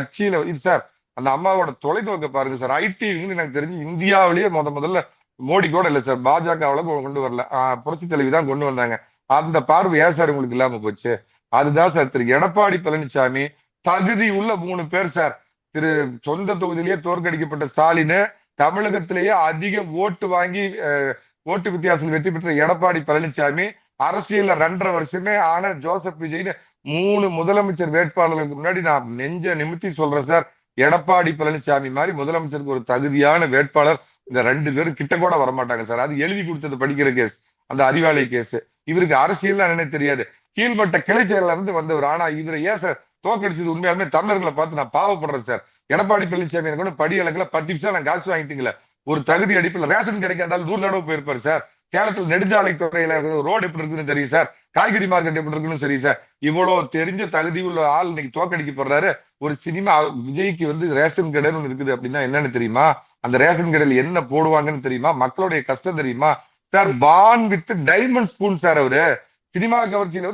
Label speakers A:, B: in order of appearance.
A: கட்சியில இது சார் அந்த அம்மாவோட தொலைநோக்க பாருங்க சார். ஐடி எனக்கு தெரிஞ்சு இந்தியாவிலேயே முதல்ல மோடி கூட இல்ல சார், பாஜகவுல கொண்டு வரல, புரட்சி தலைவி தான் கொண்டு வந்தாங்க. அந்த பார்வை ஏன் சார் உங்களுக்கு இல்லாம போச்சு? அதுதான் சார் திரு எடப்பாடி பழனிசாமி தகுதி உள்ள 3 பேர் சார். திரு சொந்த தொகுதியிலேயே தோற்கடிக்கப்பட்ட ஸ்டாலின், தமிழகத்திலேயே அதிக ஓட்டு வாங்கி ஓட்டு வித்தியாசத்தில் வெற்றி பெற்ற எடப்பாடி பழனிசாமி, அரசியல்ல 2.5 வருஷமே ஆன ஜோசப் விஜய்னு 3 முதலமைச்சர் வேட்பாளர்களுக்கு முன்னாடி நான் நெஞ்ச நிமித்தி சொல்றேன் சார், எடப்பாடி பழனிசாமி மாதிரி முதலமைச்சருக்கு ஒரு தகுதியான வேட்பாளர் இந்த 2 பேரும் கிட்ட கூட வரமாட்டாங்க சார். அது எழுதி கொடுத்தது படிக்கிற கேஸ், அந்த அறிவாளி கேஸ். இவருக்கு அரசியல் என்ன தெரியாது, கீழ்மட்ட கிளை செயல இருந்து வந்தவர். ஆனா இவரை ஏன் சார் தோக்கடிச்சது? உண்மையாலுமே தமிழர்களை பார்த்து நான் பாவப்படுறேன் சார். எடப்பாடி பழனிசாமி எனக்கு படி அளக்குல 10 நிமிஷம் நான் காசு வாங்கிட்டீங்களே, ஒரு தகுதி அடிப்பில் ரேஷன் கிடைக்காதாலும் 100 தடவை போயிருப்பாரு சார். சேலத்தில் நெடுஞ்சாலை துறையில ரோடு எப்படி இருக்குன்னு தெரியும் சார், காய்கறி மார்க்கெட் எப்படி இருக்குன்னு சரி சார். இவ்வளவு தெரிஞ்ச தகுதி உள்ள ஆள் இன்னைக்கு தோக்கடிக்கப்படுறாரு. ஒரு சினிமா விஜய்க்கு ரேஷன் கடைன்னு இருக்குது அப்படின்னா என்னன்னு தெரியுமா? அந்த ரேஷன் கடையில் என்ன போடுவாங்கன்னு தெரியுமா? மக்களுடைய கஷ்டம் தெரியுமா sir? Porn with diamond spoon sir அவரு. சினிமா கவர்ச்சியில